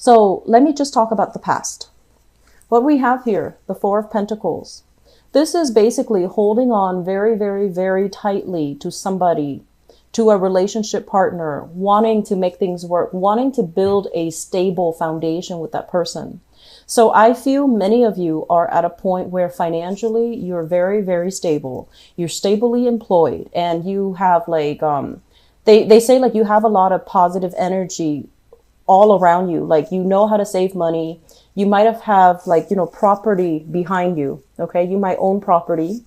So let me just talk about the past. What we have here, the Four of Pentacles. This is basically holding on very, very, very tightly to somebody, to a relationship partner, wanting to make things work, wanting to build a stable foundation with that person. So I feel many of you are at a point where financially you're very, very stable. You're stably employed and you have like, they say like you have a lot of positive energy all around you. Like, you know how to save money. You might have like, property behind you. Okay. You might own property,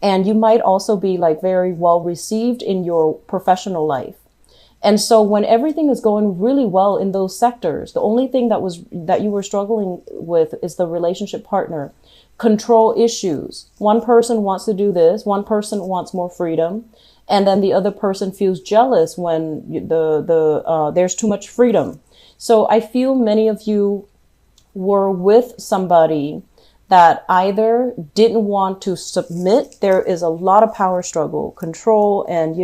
and you might also be like very well received in your professional life. And so when everything is going really well in those sectors, the only thing that you were struggling with is the relationship partner. Control issues. One person wants to do this. One person wants more freedom. And then the other person feels jealous when there's too much freedom. So I feel many of you were with somebody that either didn't want to submit. There is a lot of power struggle, control, and,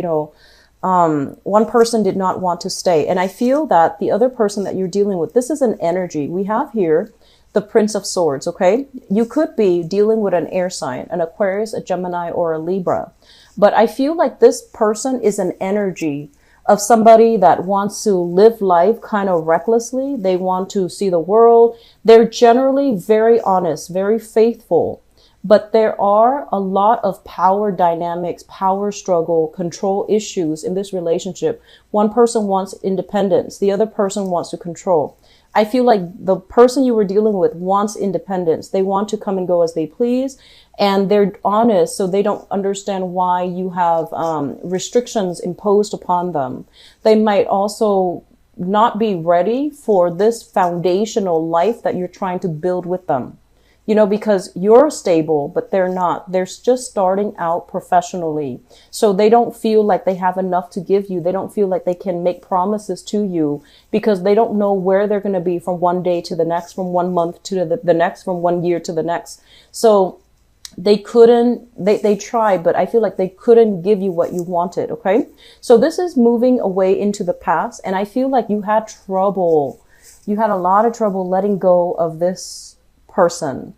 one person did not want to stay. And I feel that the other person that you're dealing with, this is an energy. We have here the Prince of Swords, okay? You could be dealing with an air sign, an Aquarius, a Gemini, or a Libra. But I feel like this person is an energy of somebody that wants to live life kind of recklessly. They want to see the world. They're generally very honest, very faithful. But there are a lot of power dynamics, power struggle, control issues in this relationship. One person wants independence. The other person wants to control. I feel like the person you were dealing with wants independence. They want to come and go as they please. And they're honest, so they don't understand why you have restrictions imposed upon them. They might also not be ready for this foundational life that you're trying to build with them. Because you're stable, but they're not. They're just starting out professionally. So they don't feel like they have enough to give you. They don't feel like they can make promises to you because they don't know where they're going to be from one day to the next, from 1 month to the next, from 1 year to the next. So they tried, but I feel like they couldn't give you what you wanted. Okay. So this is moving away into the past. And I feel like you had a lot of trouble letting go of this person.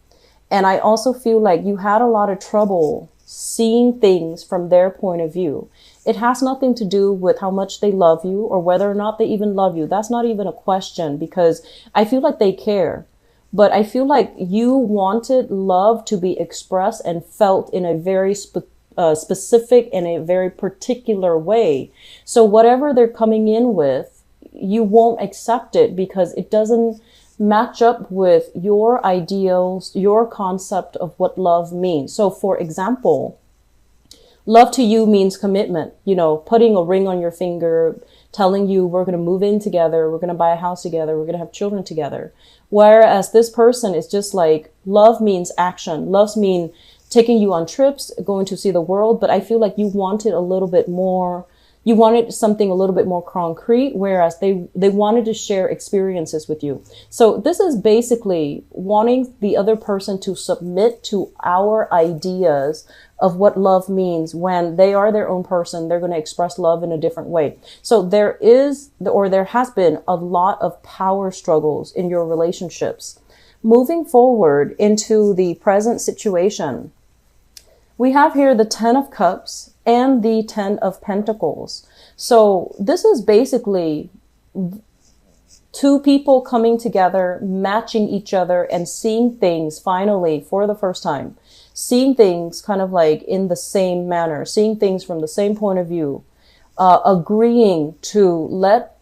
And I also feel like you had a lot of trouble seeing things from their point of view. It has nothing to do with how much they love you or whether or not they even love you. That's not even a question, because I feel like they care. But I feel like you wanted love to be expressed and felt in a very specific and a very particular way. So whatever they're coming in with, you won't accept it because it doesn't match up with your ideals, your concept of what love means. So for example, love to you means commitment, putting a ring on your finger, telling you we're going to move in together, we're going to buy a house together, we're going to have children together. Whereas this person is just like, love means action. Love means taking you on trips, going to see the world. But I feel like you wanted a little bit more. You wanted something a little bit more concrete, whereas they wanted to share experiences with you. So this is basically wanting the other person to submit to our ideas of what love means. When they are their own person, they're going to express love in a different way. So there has been a lot of power struggles in your relationships. Moving forward into the present situation, we have here the 10 of Cups and the 10 of Pentacles. So this is basically two people coming together, matching each other, and seeing things finally for the first time. Seeing things kind of like in the same manner, seeing things from the same point of view, agreeing to let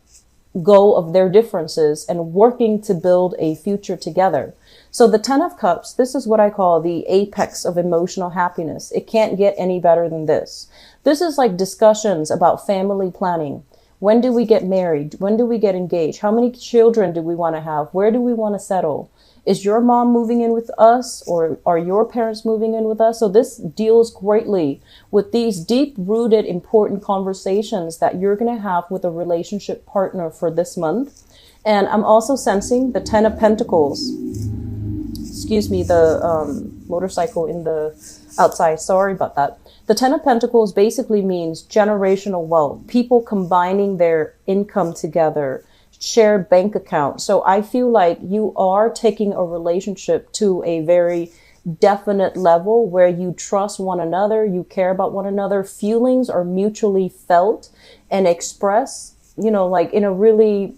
go of their differences and working to build a future together. So the 10 of Cups, this is what I call the apex of emotional happiness. It can't get any better than this. This is like discussions about family planning. When do we get married? When do we get engaged? How many children do we want to have? Where do we want to settle? Is your mom moving in with us, or are your parents moving in with us? So this deals greatly with these deep-rooted, important conversations that you're going to have with a relationship partner for this month. And I'm also sensing the 10 of Pentacles. Excuse me, the motorcycle in the outside. Sorry about that. The 10 of Pentacles basically means generational wealth, people combining their income together, shared bank account. So I feel like you are taking a relationship to a very definite level where you trust one another, you care about one another, feelings are mutually felt and expressed, you know, like in a really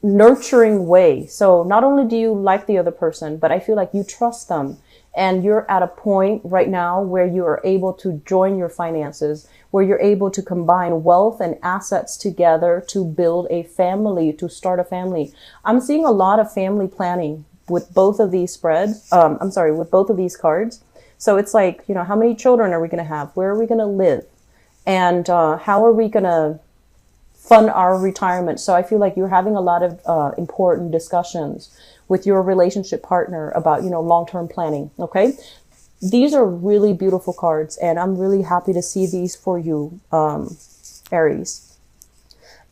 nurturing way. So not only do you like the other person, but I feel like you trust them. And you're at a point right now where you are able to join your finances, where you're able to combine wealth and assets together to build a family, to start a family. I'm seeing a lot of family planning with both of these spreads. With both of these cards. So it's like, you know, how many children are we going to have? Where are we going to live? And how are we going to fund our retirement? So I feel like you're having a lot of important discussions with your relationship partner about, you know, long-term planning. Okay. These are really beautiful cards, and I'm really happy to see these for you, Aries.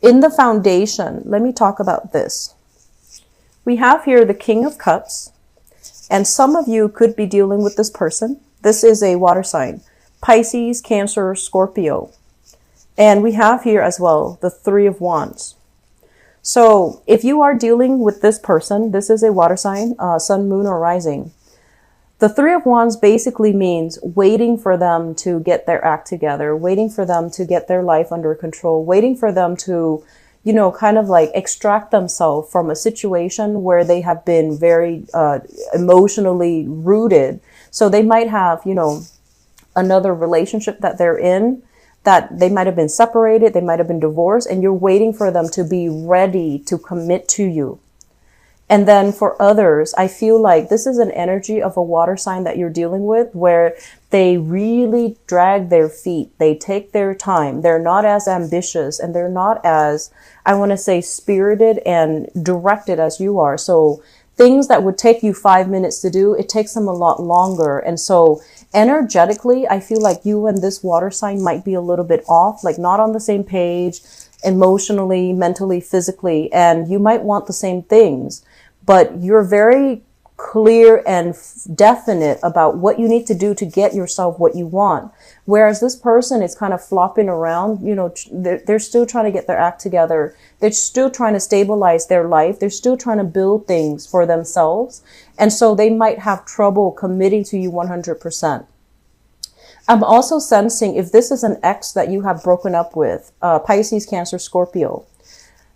In the foundation, let me talk about this. We have here the King of Cups, and some of you could be dealing with this person. This is a water sign, Pisces, Cancer, Scorpio. And we have here as well the Three of Wands. So if you are dealing with this person, this is a water sign, sun, moon, or rising. The Three of Wands basically means waiting for them to get their act together, waiting for them to get their life under control, waiting for them to, you know, kind of like extract themselves from a situation where they have been very emotionally rooted. So they might have, you know, another relationship that they're in, that they might have been separated, they might have been divorced, and you're waiting for them to be ready to commit to you. And then for others, I feel like this is an energy of a water sign that you're dealing with where they really drag their feet. They take their time. They're not as ambitious, and they're not as, I want to say, spirited and directed as you are. So things that would take you 5 minutes to do, it takes them a lot longer. And so energetically, I feel like you and this water sign might be a little bit off, like not on the same page, emotionally, mentally, physically, and you might want the same things, but you're very clear and definite about what you need to do to get yourself what you want. Whereas this person is kind of flopping around, you know, they're still trying to get their act together. They're still trying to stabilize their life. They're still trying to build things for themselves. And so they might have trouble committing to you 100%. I'm also sensing if this is an ex that you have broken up with, Pisces, Cancer, Scorpio,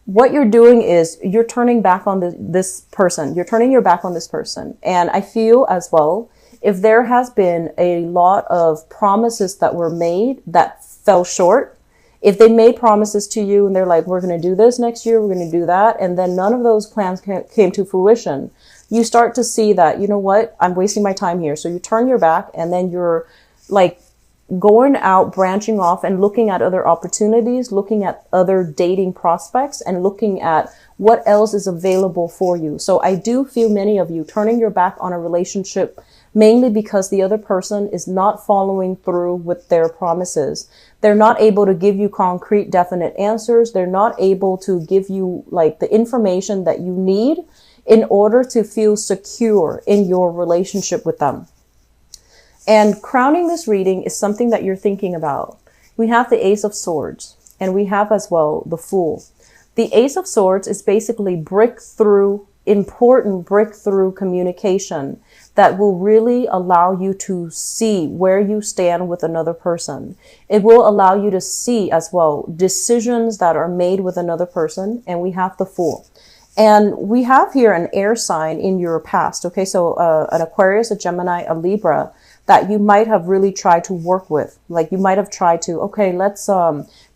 what you're doing is you're turning back on this person. You're turning your back on this person. And I feel as well, if there has been a lot of promises that were made that fell short, if they made promises to you and they're like, we're going to do this next year, we're going to do that, and then none of those plans came to fruition, you start to see that, you know what, I'm wasting my time here. So you turn your back, and then you're like going out, branching off and looking at other opportunities, looking at other dating prospects, and looking at what else is available for you. So I do feel many of you turning your back on a relationship mainly because the other person is not following through with their promises. They're not able to give you concrete, definite answers. They're not able to give you like the information that you need in order to feel secure in your relationship with them. And crowning this reading is something that you're thinking about. We have the Ace of Swords, and we have as well the Fool. The Ace of Swords is basically important breakthrough communication that will really allow you to see where you stand with another person. It will allow you to see as well decisions that are made with another person, and we have the Fool. And we have here an air sign in your past. Okay, so an Aquarius, a Gemini, a Libra, that you might have really tried to work with. Like you might have tried to, okay, let's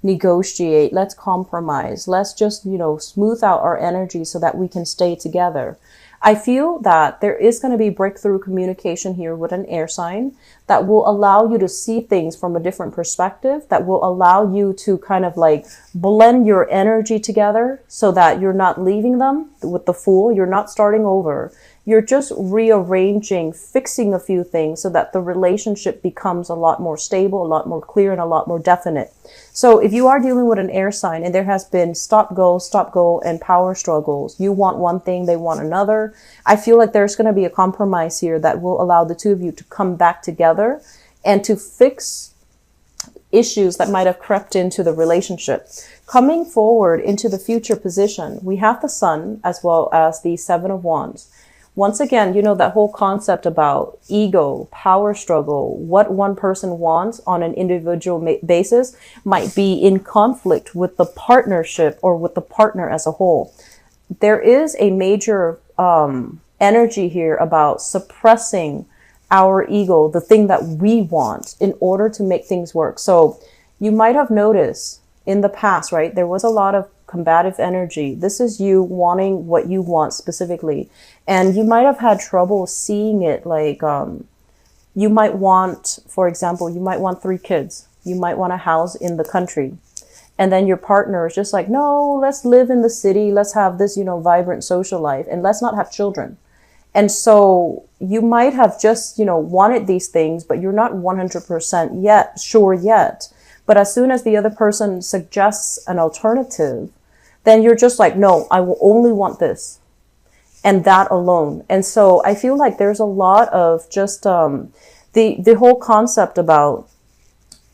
negotiate, let's compromise, let's just, you know, smooth out our energy so that we can stay together. I feel that there is going to be breakthrough communication here with an air sign that will allow you to see things from a different perspective, that will allow you to kind of like blend your energy together so that you're not leaving them with the Fool. You're not starting over. You're just rearranging, fixing a few things so that the relationship becomes a lot more stable, a lot more clear, and a lot more definite. So if you are dealing with an air sign and there has been stop, go, and power struggles, you want one thing, they want another, I feel like there's going to be a compromise here that will allow the two of you to come back together and to fix issues that might have crept into the relationship. Coming forward into the future position, we have the Sun as well as the Seven of Wands. Once again, you know, that whole concept about ego, power struggle, what one person wants on an individual basis might be in conflict with the partnership or with the partner as a whole. There is a major energy here about suppressing our ego, the thing that we want, in order to make things work. So you might have noticed in the past, right, there was a lot of combative energy. This is you wanting what you want specifically. And you might have had trouble seeing it. Like, you might want, for example, you might want 3 kids. You might want a house in the country. And then your partner is just like, no, let's live in the city. Let's have this, you know, vibrant social life, and let's not have children. And so you might have just, you know, wanted these things, but you're not 100% yet sure yet. But as soon as the other person suggests an alternative, then you're just like, no, I will only want this and that alone. And so I feel like there's a lot of just the whole concept about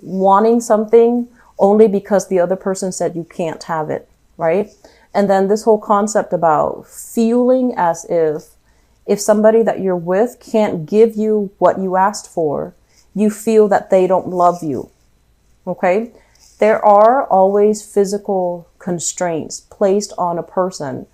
wanting something only because the other person said you can't have it, right? And then this whole concept about feeling as if somebody that you're with can't give you what you asked for, you feel that they don't love you. Okay? There are always physical constraints placed on a person.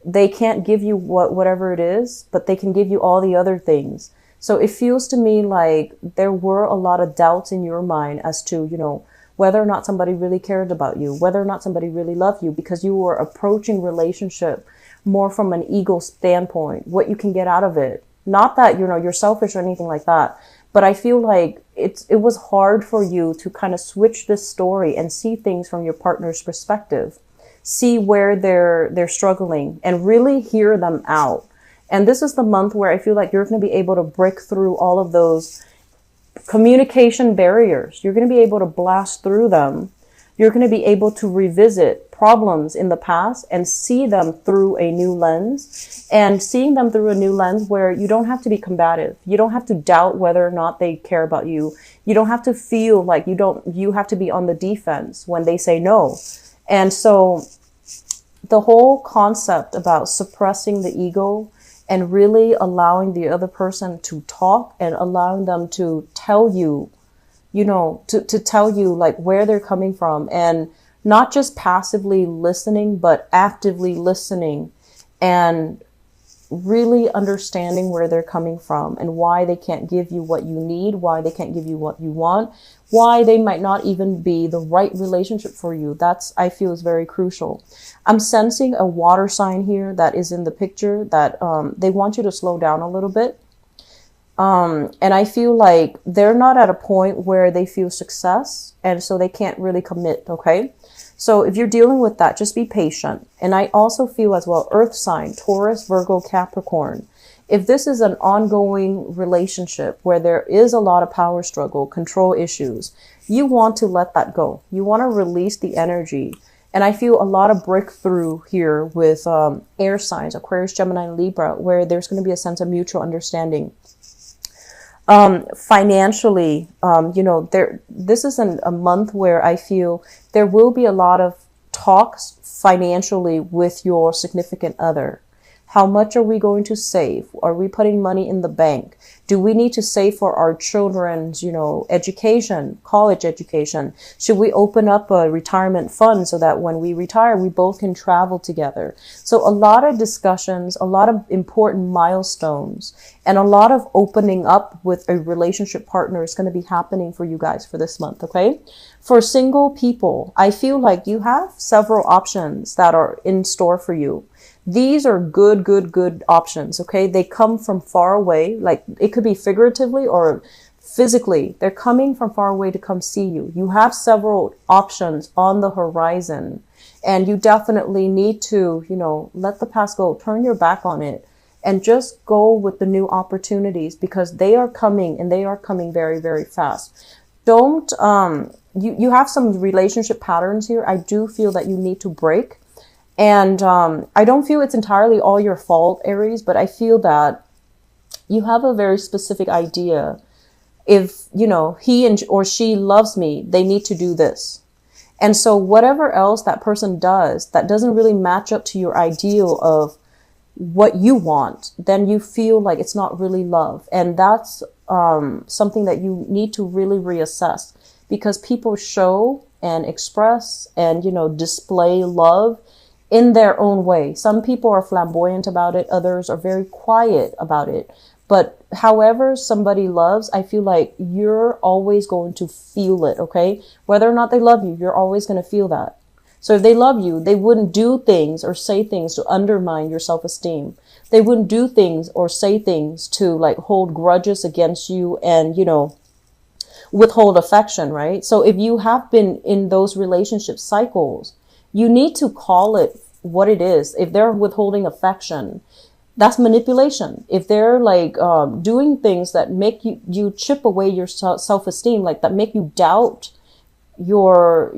They can't give you whatever it is, but they can give you all the other things. So it feels to me like there were a lot of doubts in your mind as to, you know, whether or not somebody really cared about you, whether or not somebody really loved you, because you were approaching relationship more from an ego standpoint, what you can get out of it. Not that, you know, you're selfish or anything like that, but I feel like it was hard for you to kind of switch this story and see things from your partner's perspective, see where they're struggling and really hear them out. And this is the month where I feel like you're going to be able to break through all of those communication barriers. You're going to be able to blast through them. You're going to be able to revisit problems in the past and see them through a new lens, and seeing them through a new lens where you don't have to be combative. You don't have to doubt whether or not they care about you. You don't have to feel like you have to be on the defense when they say no. And so the whole concept about suppressing the ego and really allowing the other person to talk and allowing them to tell you, you know, to tell you like where they're coming from, and not just passively listening, but actively listening and really understanding where they're coming from and why they can't give you what you need, why they can't give you what you want, why they might not even be the right relationship for you. That's, I feel, is very crucial. I'm sensing a water sign here that is in the picture that they want you to slow down a little bit. And I feel like they're not at a point where they feel success, and so they can't really commit, okay? So if you're dealing with that, just be patient. And I also feel as well, earth sign, Taurus, Virgo, Capricorn. If this is an ongoing relationship where there is a lot of power struggle, control issues, you want to let that go. You want to release the energy. And I feel a lot of breakthrough here with air signs, Aquarius, Gemini, Libra, where there's going to be a sense of mutual understanding. Financially, you know, this is a month where I feel there will be a lot of talks financially with your significant other. How much are we going to save? Are we putting money in the bank? Do we need to save for our children's, you know, education, college education? Should we open up a retirement fund so that when we retire, we both can travel together? So a lot of discussions, a lot of important milestones, and a lot of opening up with a relationship partner is going to be happening for you guys for this month, okay? For single people, I feel like you have several options that are in store for you. These are good options, okay? They come from far away, like it could be figuratively or physically. They're coming from far away to come see you. You have several options on the horizon, and you definitely need to, you know, let the past go, turn your back on it, and just go with the new opportunities, because they are coming, and they are coming very, very fast. Don't, you have some relationship patterns here. I do feel that you need to break. And I don't feel it's entirely all your fault, Aries, but I feel that you have a very specific idea. If, you know, he or she loves me, they need to do this. And so whatever else that person does that doesn't really match up to your ideal of what you want, then you feel like it's not really love. And that's something that you need to really reassess, because people show and express and, display love in their own way. Some people are flamboyant about it. Others are very quiet about it. But however somebody loves, I feel like you're always going to feel it, okay? Whether or not they love you, you're always going to feel that. So if they love you, they wouldn't do things or say things to undermine your self-esteem. They wouldn't do things or say things to like hold grudges against you and, withhold affection, right? So if you have been in those relationship cycles, you need to call it what it is. If they're withholding affection, that's manipulation. If they're like doing things that make you chip away your self-esteem, like that make you doubt your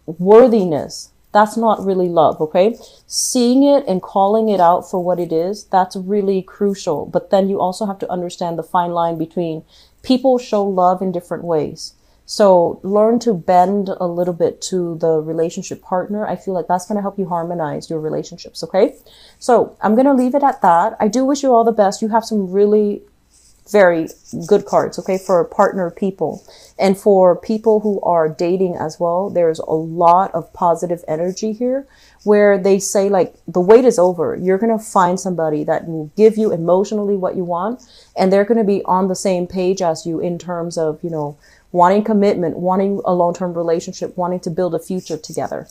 worthiness, that's not really love, okay? Seeing it and calling it out for what it is, that's really crucial. But then you also have to understand the fine line between people show love in different ways. So learn to bend a little bit to the relationship partner. I feel like that's going to help you harmonize your relationships, okay? So I'm going to leave it at that. I do wish you all the best. You have some really very good cards, okay, for partner people. And for people who are dating as well, there's a lot of positive energy here where they say like the wait is over. You're going to find somebody that will give you emotionally what you want, and they're going to be on the same page as you in terms of, wanting commitment, wanting a long-term relationship, wanting to build a future together.